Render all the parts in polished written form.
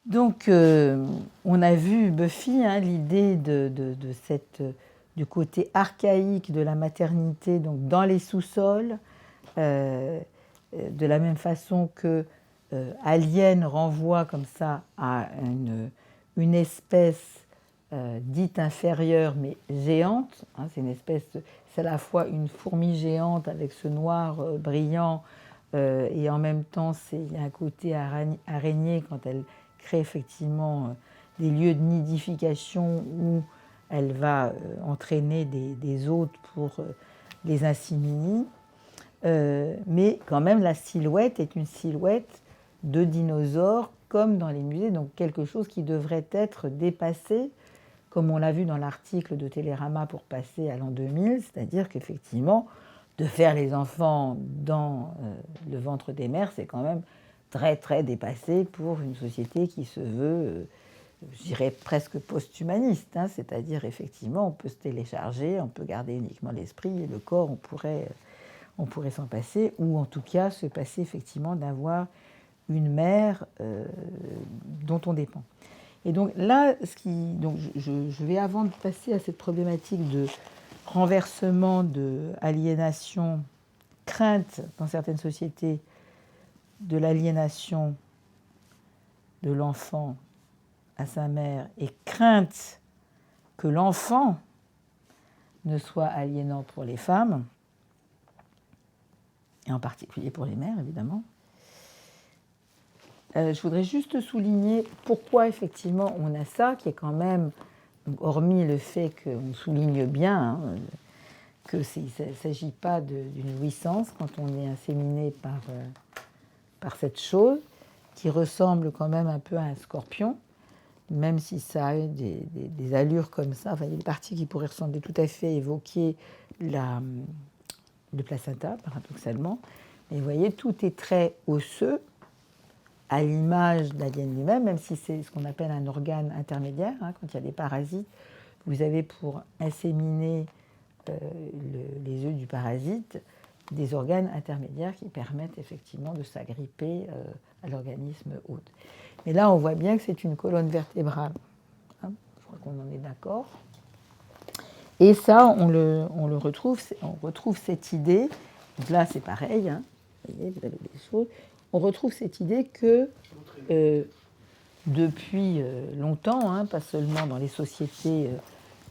Donc, on a vu Buffy, hein, l'idée du côté archaïque de la maternité, donc dans les sous-sols, de la même façon que Alien renvoie comme ça à une espèce dite inférieure mais géante. Hein, c'est à la fois une fourmi géante avec ce noir brillant et en même temps il y a un côté araignée quand elle crée effectivement des lieux de nidification où elle va entraîner des hôtes pour les inséminer. Mais quand même, la silhouette est une silhouette de dinosaure, comme dans les musées, donc quelque chose qui devrait être dépassé, comme on l'a vu dans l'article de Télérama pour passer à l'an 2000, c'est-à-dire qu'effectivement, de faire les enfants dans le ventre des mères, c'est quand même très très dépassé pour une société qui se veut, je dirais presque post-humaniste, hein, c'est-à-dire effectivement on peut se télécharger, on peut garder uniquement l'esprit et le corps on pourrait s'en passer, ou en tout cas se passer effectivement d'avoir une mère dont on dépend. Et donc là, je vais avant de passer à cette problématique de renversement, de aliénation, crainte dans certaines sociétés de l'aliénation de l'enfant à sa mère et crainte que l'enfant ne soit aliénant pour les femmes, et en particulier pour les mères, évidemment. Je voudrais juste souligner pourquoi, effectivement, on a ça, qui est quand même, hormis le fait qu'on souligne bien hein, qu'il ne s'agit pas d'une jouissance quand on est inséminé par cette chose, qui ressemble quand même un peu à un scorpion, même si ça a des allures comme ça. Enfin, il y a des parties qui pourraient ressembler tout à fait, évoquer le placenta, paradoxalement. Mais vous voyez, tout est très osseux, à l'image d'Alien lui-même, même si c'est ce qu'on appelle un organe intermédiaire. Hein, quand il y a des parasites, vous avez pour inséminer les œufs du parasite des organes intermédiaires qui permettent effectivement de s'agripper à l'organisme hôte. Mais là, on voit bien que c'est une colonne vertébrale. Hein, je crois qu'on en est d'accord. Et ça, on retrouve cette idée. Donc là, c'est pareil. Hein, vous voyez, vous avez des choses. On retrouve cette idée que depuis longtemps, hein, pas seulement dans les sociétés,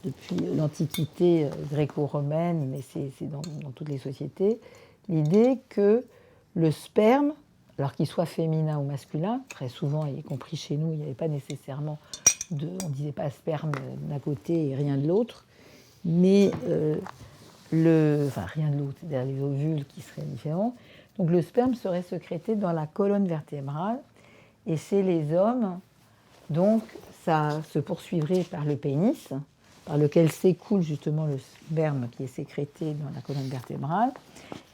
depuis l'Antiquité gréco-romaine, mais c'est dans toutes les sociétés, l'idée que le sperme, alors qu'il soit féminin ou masculin, très souvent, y compris chez nous, il n'y avait pas nécessairement on ne disait pas sperme d'un côté et rien de l'autre, mais rien de l'autre, c'est-à-dire les ovules qui seraient différents. Donc le sperme serait sécrété dans la colonne vertébrale, et chez les hommes, donc ça se poursuivrait par le pénis, par lequel s'écoule justement le sperme qui est sécrété dans la colonne vertébrale.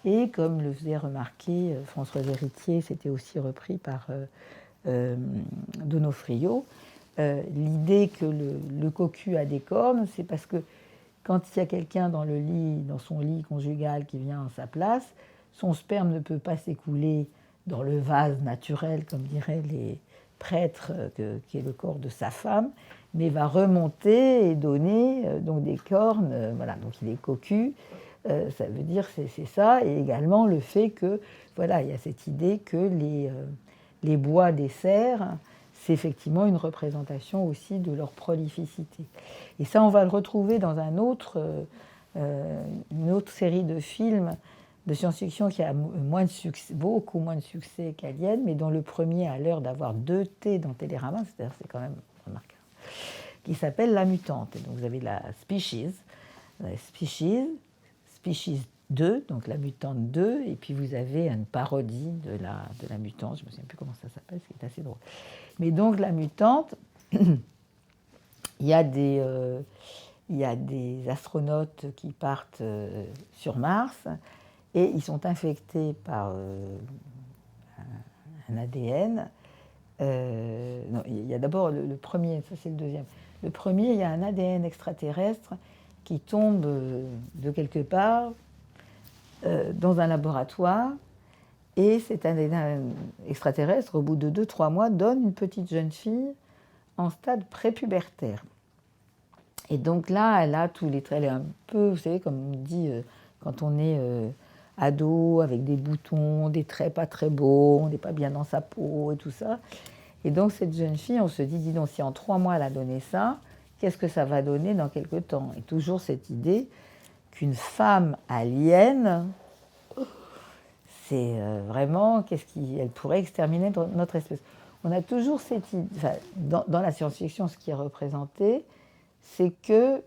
Et comme le faisait remarquer Françoise Héritier, c'était aussi repris par Donofrio, l'idée que le cocu a des cornes, c'est parce que quand il y a quelqu'un dans son lit conjugal qui vient en sa place, son sperme ne peut pas s'écouler dans le vase naturel, comme diraient les prêtres, qui est le corps de sa femme, mais va remonter et donner donc des cornes. Voilà, donc il est cocu. Ça veut dire c'est ça, et également le fait que voilà, il y a cette idée que les bois des cerfs, c'est effectivement une représentation aussi de leur prolificité. Et ça, on va le retrouver dans une autre série de films de science-fiction qui a beaucoup moins de succès qu'Alien, mais dont le premier a l'air d'avoir 2 T dans Télérama, c'est-à-dire c'est quand même remarquable, qui s'appelle La Mutante. Et donc vous avez la Species 2, donc La Mutante 2, et puis vous avez une parodie de la Mutante, je ne me souviens plus comment ça s'appelle, ce qui est assez drôle. Mais donc La Mutante, il y a il y a des astronautes qui partent sur Mars et ils sont infectés par un ADN. Non, il y a d'abord le premier, ça c'est le deuxième. Le premier, il y a un ADN extraterrestre qui tombe de quelque part dans un laboratoire. Et cet ADN extraterrestre, au bout de 2-3 mois, donne une petite jeune fille en stade prépubertaire. Et donc là, elle a tous les traits, elle est un peu, vous savez, comme on dit quand on est ado, avec des boutons, des traits pas très beaux, on n'est pas bien dans sa peau et tout ça. Et donc cette jeune fille, on se dit, dis donc, si en 3 mois elle a donné ça, qu'est-ce que ça va donner dans quelques temps? Et toujours cette idée qu'une femme alien, c'est vraiment, elle pourrait exterminer notre espèce. On a toujours cette idée, enfin, dans la science-fiction, ce qui est représenté, c'est que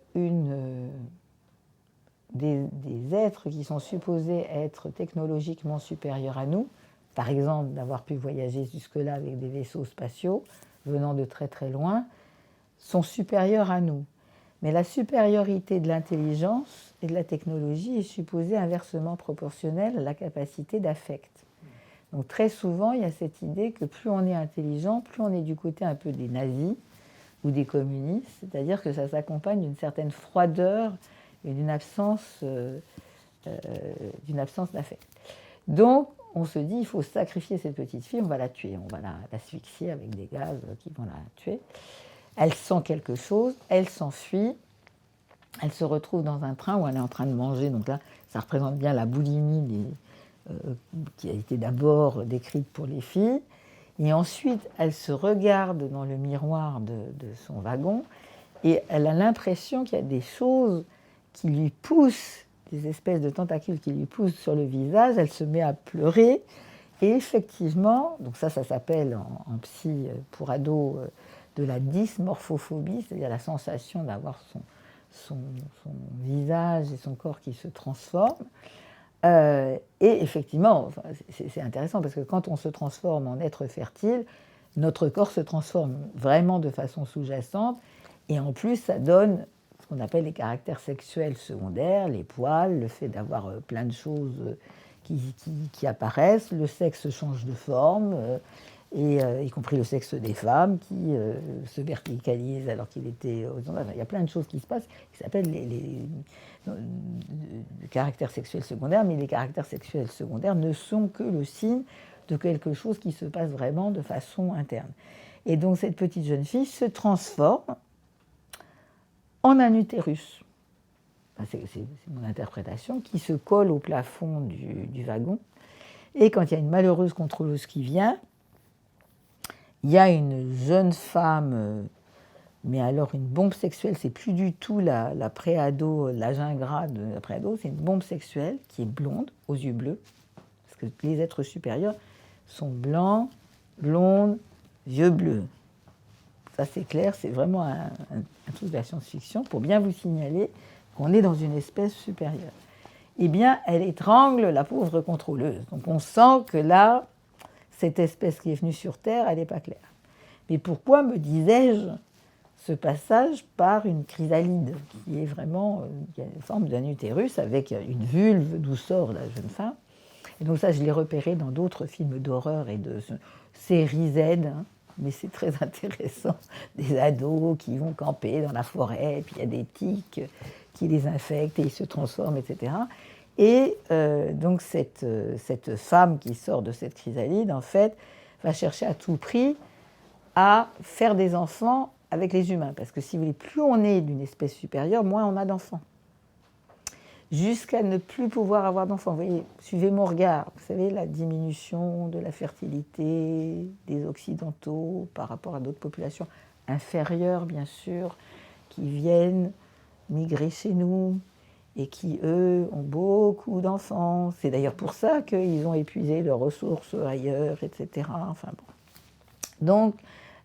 des êtres qui sont supposés être technologiquement supérieurs à nous, par exemple d'avoir pu voyager jusque-là avec des vaisseaux spatiaux venant de très très loin, sont supérieurs à nous. Mais la supériorité de l'intelligence et de la technologie est supposée inversement proportionnelle à la capacité d'affect. Donc très souvent, il y a cette idée que plus on est intelligent, plus on est du côté un peu des nazis ou des communistes, c'est-à-dire que ça s'accompagne d'une certaine froideur et d'une absence d'affect. Donc, on se dit, il faut sacrifier cette petite fille, on va la tuer, on va l'asphyxier avec des gaz qui vont la tuer. Elle sent quelque chose, elle s'enfuit, elle se retrouve dans un train où elle est en train de manger. Donc là, ça représente bien la boulimie qui a été d'abord décrite pour les filles. Et ensuite, elle se regarde dans le miroir de son wagon et elle a l'impression qu'il y a des choses qui lui poussent, des espèces de tentacules qui lui poussent sur le visage. Elle se met à pleurer. Et effectivement, donc ça s'appelle en psy pour ados de la dysmorphophobie, c'est-à-dire la sensation d'avoir son visage et son corps qui se transforment. Et effectivement, c'est intéressant parce que quand on se transforme en être fertile, notre corps se transforme vraiment de façon sous-jacente et en plus ça donne ce qu'on appelle les caractères sexuels secondaires, les poils, le fait d'avoir plein de choses qui apparaissent, le sexe change de forme, y compris le sexe des femmes qui se verticalise alors qu'il était horizontal. Il y a plein de choses qui se passent qui s'appellent les caractères sexuels secondaires, mais les caractères sexuels secondaires ne sont que le signe de quelque chose qui se passe vraiment de façon interne. Et donc cette petite jeune fille se transforme en un utérus. C'est mon interprétation, qui se colle au plafond du wagon. Et quand il y a une malheureuse contrôleuse qui vient, il y a une jeune femme, mais alors une bombe sexuelle, c'est plus du tout la préado, l'âge ingrat de la préado, c'est une bombe sexuelle qui est blonde, aux yeux bleus, parce que les êtres supérieurs sont blancs, blondes, yeux bleus. Ça c'est clair, c'est vraiment un truc de la science-fiction pour bien vous signaler qu'on est dans une espèce supérieure. Eh bien, elle étrangle la pauvre contrôleuse. Donc on sent que là, cette espèce qui est venue sur Terre, elle n'est pas claire. Mais pourquoi me disais-je ce passage par une chrysalide, qui est vraiment qui a une forme d'un utérus avec une vulve d'où sort la jeune femme. Et donc ça, je l'ai repéré dans d'autres films d'horreur et de séries Z, hein, mais c'est très intéressant. Des ados qui vont camper dans la forêt, et puis il y a des tiques qui les infectent et ils se transforment, etc. Et donc cette femme qui sort de cette chrysalide, en fait, va chercher à tout prix à faire des enfants avec les humains. Parce que si vous voulez, plus on est d'une espèce supérieure, moins on a d'enfants. Jusqu'à ne plus pouvoir avoir d'enfants. Vous voyez, suivez mon regard. Vous savez, la diminution de la fertilité des Occidentaux par rapport à d'autres populations inférieures, bien sûr, qui viennent migrer chez nous et qui, eux, ont beaucoup d'enfants. C'est d'ailleurs pour ça qu'ils ont épuisé leurs ressources ailleurs, etc. Enfin bon. Donc,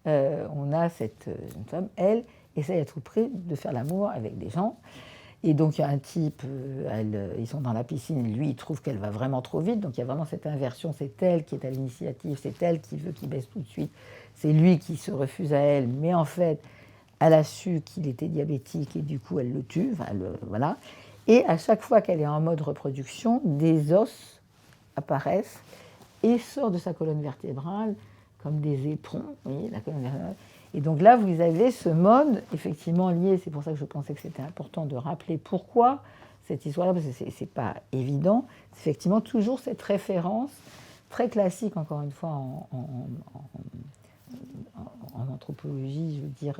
on a une femme, elle essaye à tout prix de faire l'amour avec des gens. Et donc, il y a un type, ils sont dans la piscine, et lui, il trouve qu'elle va vraiment trop vite. Donc, il y a vraiment cette inversion. C'est elle qui est à l'initiative, c'est elle qui veut qu'il baisse tout de suite. C'est lui qui se refuse à elle. Mais en fait, elle a su qu'il était diabétique et du coup elle le tue, voilà. Et à chaque fois qu'elle est en mode reproduction, des os apparaissent et sortent de sa colonne vertébrale comme des éperons, vous voyez, la colonne vertébrale. Et donc là, vous avez ce mode effectivement lié, c'est pour ça que je pensais que c'était important de rappeler pourquoi cette histoire-là, parce que ce n'est pas évident, c'est effectivement toujours cette référence très classique, encore une fois, en anthropologie, je veux dire,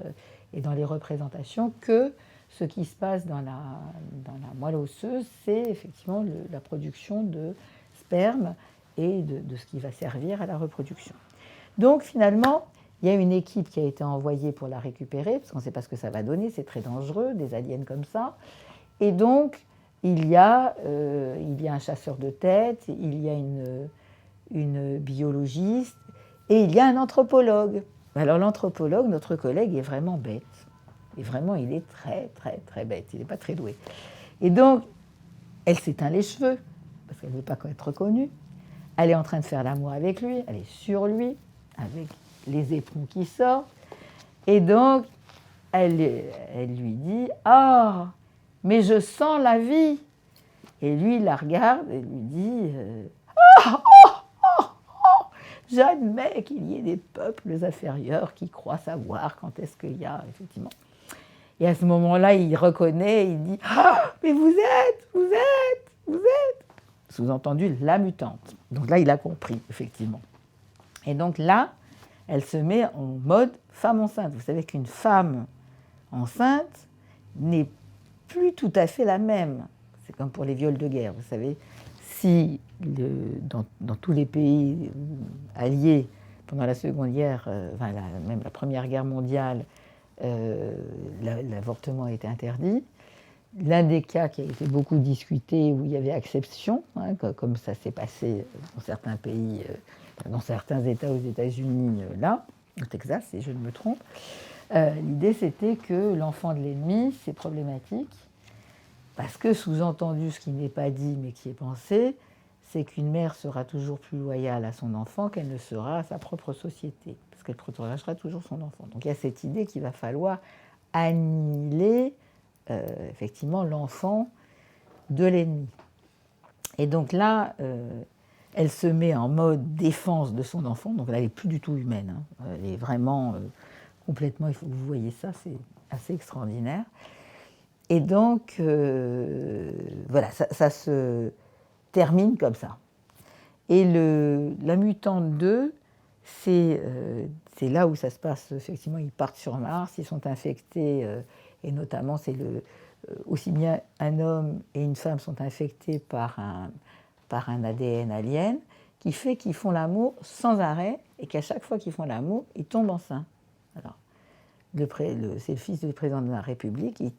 et dans les représentations, que ce qui se passe dans la moelle osseuse, c'est effectivement la production de sperme et de ce qui va servir à la reproduction. Donc finalement, il y a une équipe qui a été envoyée pour la récupérer, parce qu'on ne sait pas ce que ça va donner, c'est très dangereux, des aliens comme ça. Et donc, il y a un chasseur de tête, il y a une biologiste, et il y a un anthropologue. Alors l'anthropologue, notre collègue, est vraiment bête. Et vraiment, il est très, très, très bête. Il n'est pas très doué. Et donc, elle s'éteint les cheveux, parce qu'elle ne veut pas être reconnue. Elle est en train de faire l'amour avec lui, elle est sur lui, avec les éperons qui sortent. Et donc, elle lui dit « Ah, mais je sens la vie !» Et lui, il la regarde et lui dit « Ah, j'admets qu'il y ait des peuples inférieurs qui croient savoir quand est-ce qu'il y a, effectivement. » Et à ce moment-là, il reconnaît, il dit « Ah, mais vous êtes !» Sous-entendu, la mutante. Donc là, il a compris, effectivement. Et donc là, elle se met en mode femme enceinte. Vous savez qu'une femme enceinte n'est plus tout à fait la même. C'est comme pour les viols de guerre. Vous savez, si dans tous les pays alliés pendant la Seconde Guerre, même la Première Guerre mondiale, l'avortement a été interdit. L'un des cas qui a été beaucoup discuté, où il y avait exception, comme ça s'est passé dans certains pays, dans certains États aux États-Unis, là, au Texas, si je ne me trompe, l'idée c'était que l'enfant de l'ennemi, c'est problématique, parce que sous-entendu, ce qui n'est pas dit mais qui est pensé, c'est qu'une mère sera toujours plus loyale à son enfant qu'elle ne sera à sa propre société, parce qu'elle protégera toujours son enfant. Donc il y a cette idée qu'il va falloir annihiler effectivement l'enfant de l'ennemi. Et donc là, elle se met en mode défense de son enfant, donc là, elle n'est plus du tout humaine, hein. Elle est vraiment complètement, il faut que vous voyez ça, c'est assez extraordinaire. Et donc, voilà, ça se termine comme ça. Et la mutante 2, c'est là où ça se passe, effectivement, ils partent sur Mars, ils sont infectés, et notamment, c'est aussi bien un homme et une femme sont infectés par un ADN alien, qui fait qu'ils font l'amour sans arrêt, et qu'à chaque fois qu'ils font l'amour, ils tombent enceints. Alors, c'est le fils du président de la République, il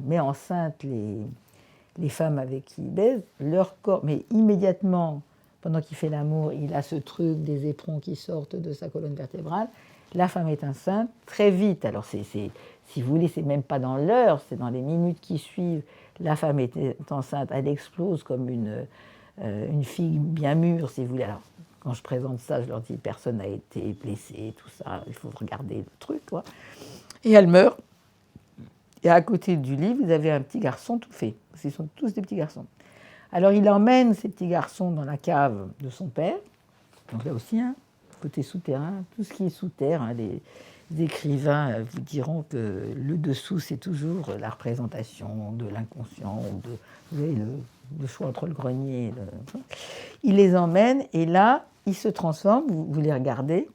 met enceinte les femmes avec qui il baise, leur corps, mais immédiatement, pendant qu'il fait l'amour, il a ce truc des éperons qui sortent de sa colonne vertébrale, la femme est enceinte très vite. Alors si vous voulez, c'est même pas dans l'heure, c'est dans les minutes qui suivent. La femme est enceinte, elle explose comme une figue bien mûre, si vous voulez. Alors, quand je présente ça, je leur dis personne n'a été blessé, tout ça, il faut regarder le truc, quoi. Et elle meurt. Et à côté du lit, vous avez un petit garçon tout fait. Ce sont tous des petits garçons. Alors il emmène ces petits garçons dans la cave de son père. Donc là aussi, côté souterrain, tout ce qui est sous terre, les écrivains vous diront que le dessous, c'est toujours la représentation de l'inconscient, vous avez le choix entre le grenier et Il les emmène, et là, ils se transforment, vous les regardez,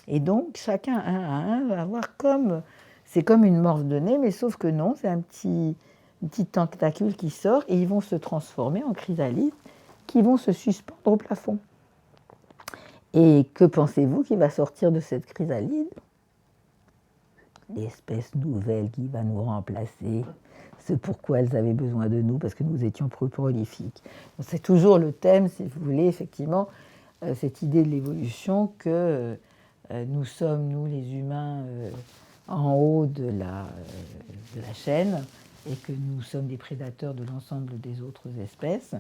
et donc chacun, un à un, va avoir comme... C'est comme une morve de nez, mais sauf que non, c'est un petit tentacule qui sort, et ils vont se transformer en chrysalides qui vont se suspendre au plafond. Et que pensez-vous qui va sortir de cette chrysalide? L'espèce nouvelle qui va nous remplacer. C'est pourquoi elles avaient besoin de nous, parce que nous étions prolifiques. C'est toujours le thème, si vous voulez, effectivement, cette idée de l'évolution que nous sommes, nous les humains, en haut de la chaîne, et que nous sommes des prédateurs de l'ensemble des autres espèces,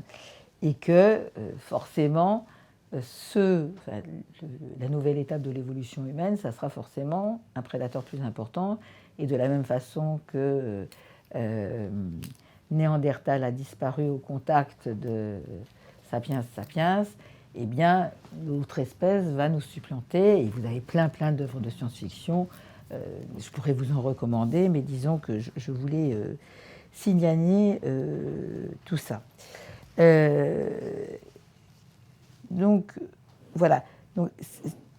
et que forcément, la nouvelle étape de l'évolution humaine, ça sera forcément un prédateur plus important Et de la même façon que Néandertal a disparu au contact de Sapiens sapiens, eh bien, l'autre espèce va nous supplanter. Et vous avez plein d'œuvres de science-fiction. Je pourrais vous en recommander, mais disons que je voulais signaler tout ça. Donc, voilà. Donc,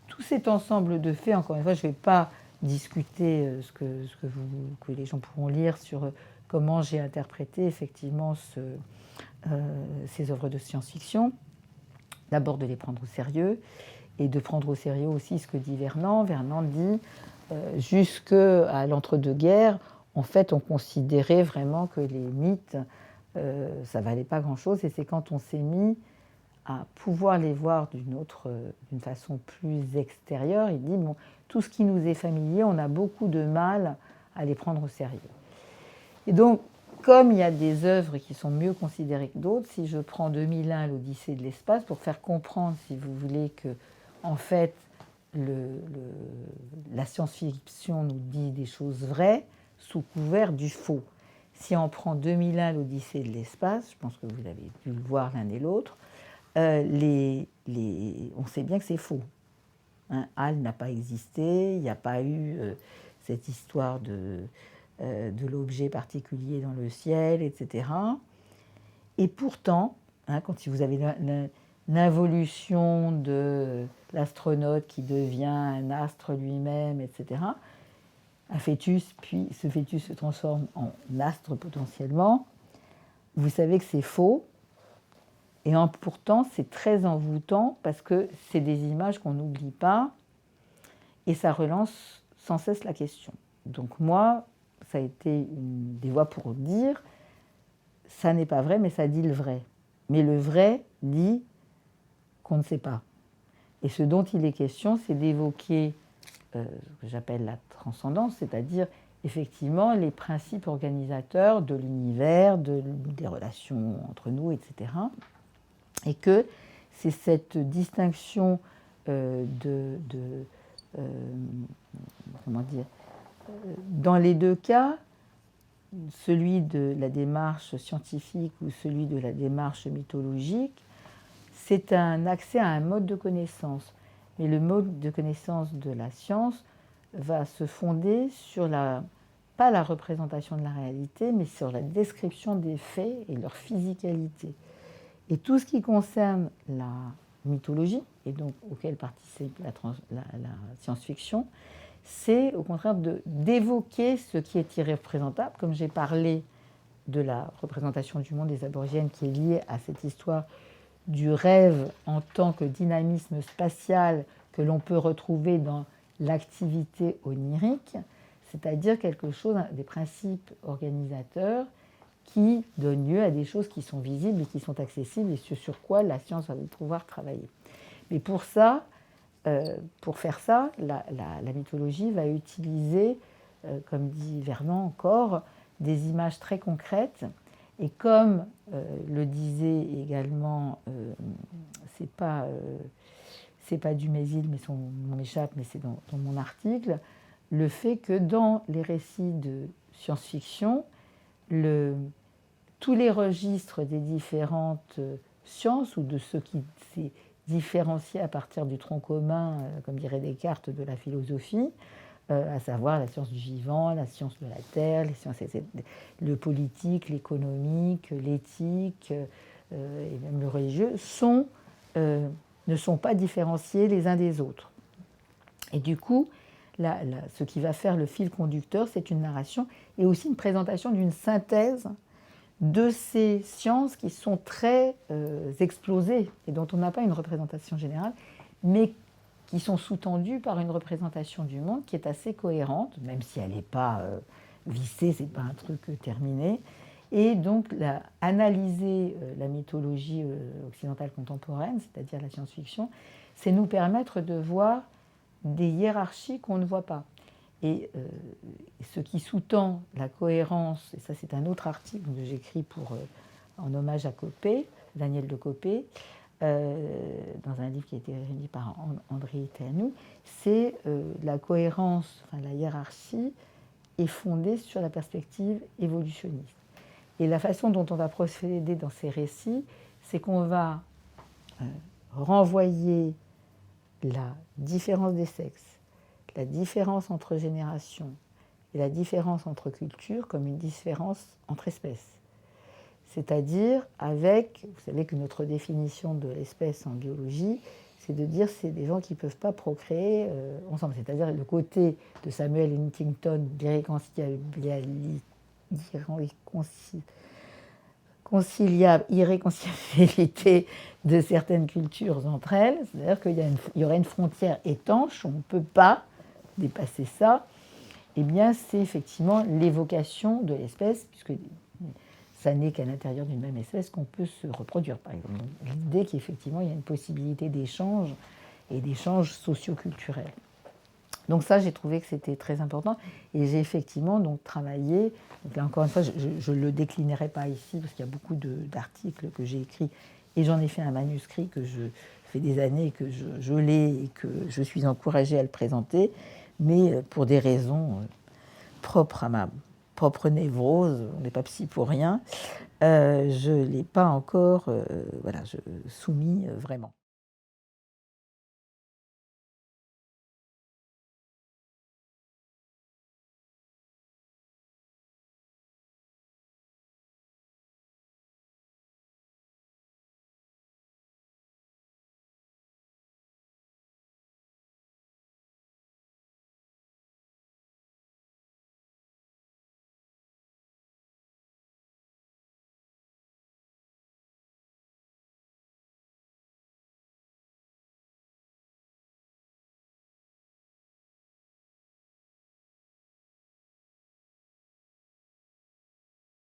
tout cet ensemble de faits, encore une fois, je ne vais pas discuter que les gens pourront lire sur comment j'ai interprété effectivement ces œuvres de science-fiction. D'abord de les prendre au sérieux et de prendre au sérieux aussi ce que dit Vernant. Vernant dit jusqu'à l'entre-deux-guerres, en fait, on considérait vraiment que les mythes, ça ne valait pas grand-chose. Et c'est quand on s'est mis à pouvoir les voir d'une façon plus extérieure, il dit, bon, tout ce qui nous est familier, on a beaucoup de mal à les prendre au sérieux. Et donc, comme il y a des œuvres qui sont mieux considérées que d'autres, si je prends 2001, l'Odyssée de l'espace, pour faire comprendre, si vous voulez, que, en fait, la science-fiction nous dit des choses vraies sous couvert du faux. Si on prend 2001, l'Odyssée de l'espace, je pense que vous avez dû le voir l'un et l'autre, on sait bien que c'est faux. Hein, Hal n'a pas existé, il n'y a pas eu cette histoire de l'objet particulier dans le ciel, etc. Et pourtant, hein, quand vous avez l'involution de l'astronaute qui devient un astre lui-même, etc., un fœtus, puis ce fœtus se transforme en astre potentiellement, vous savez que c'est faux. Et pourtant, c'est très envoûtant parce que c'est des images qu'on n'oublie pas et ça relance sans cesse la question. Donc moi, ça a été une des voies pour dire ça n'est pas vrai, mais ça dit le vrai. Mais le vrai dit qu'on ne sait pas. Et ce dont il est question, c'est d'évoquer ce que j'appelle la transcendance, c'est-à-dire effectivement les principes organisateurs de l'univers, des relations entre nous, etc. Et que c'est cette distinction comment dire, dans les deux cas, celui de la démarche scientifique ou celui de la démarche mythologique, c'est un accès à un mode de connaissance. Mais le mode de connaissance de la science va se fonder sur pas la représentation de la réalité, mais sur la description des faits et leur physicalité. Et tout ce qui concerne la mythologie, et donc auquel participe la science-fiction, c'est au contraire d'évoquer ce qui est irreprésentable, comme j'ai parlé de la représentation du monde des aborigènes qui est liée à cette histoire du rêve en tant que dynamisme spatial que l'on peut retrouver dans l'activité onirique, c'est-à-dire quelque chose, des principes organisateurs qui donnent lieu à des choses qui sont visibles et qui sont accessibles et sur quoi la science va pouvoir travailler. Mais pour ça, pour faire ça, la mythologie va utiliser, comme dit Vernant encore, des images très concrètes. Et comme le disait également, c'est pas Dumézil, mais son nom m'échappe, mais c'est dans mon article, le fait que dans les récits de science-fiction, tous les registres des différentes sciences ou de ce qui s'est différencié à partir du tronc commun, comme dirait Descartes, de la philosophie, à savoir la science du vivant, la science de la terre, le politique, l'économique, l'éthique et même le religieux, ne sont pas différenciés les uns des autres. Et du coup, ce qui va faire le fil conducteur, c'est une narration et aussi une présentation d'une synthèse de ces sciences qui sont très explosées et dont on n'a pas une représentation générale, mais qui sont sous-tendues par une représentation du monde qui est assez cohérente, même si elle n'est pas vissée, ce n'est pas un truc terminé. Et donc, analyser la mythologie occidentale contemporaine, c'est-à-dire la science-fiction, c'est nous permettre de voir des hiérarchies qu'on ne voit pas. Et ce qui sous-tend la cohérence, et ça c'est un autre article que j'écris en hommage à Coppée, Daniel de Coppée, dans un livre qui a été réuni par André Tanou, c'est la cohérence, enfin, la hiérarchie est fondée sur la perspective évolutionniste. Et la façon dont on va procéder dans ces récits, c'est qu'on va renvoyer la différence des sexes, la différence entre générations et la différence entre cultures comme une différence entre espèces. C'est-à-dire avec, vous savez que notre définition de l'espèce en biologie, c'est de dire que c'est des gens qui ne peuvent pas procréer ensemble. C'est-à-dire le côté de Samuel Huntington irréconciliabilité de certaines cultures entre elles, c'est-à-dire qu'il y aurait une frontière étanche, on ne peut pas dépasser ça, eh bien c'est effectivement l'évocation de l'espèce, puisque ça n'est qu'à l'intérieur d'une même espèce qu'on peut se reproduire, par exemple. L'idée qu'effectivement il y a une possibilité d'échange et d'échange socio-culturel. Donc ça, j'ai trouvé que c'était très important et j'ai effectivement donc travaillé. Donc là, encore une fois, je ne le déclinerai pas ici parce qu'il y a beaucoup d'articles que j'ai écrits et j'en ai fait un manuscrit que je fais des années que je l'ai et que je suis encouragée à le présenter, mais pour des raisons propres à ma propre névrose, on n'est pas psy pour rien, je ne l'ai pas encore soumis vraiment.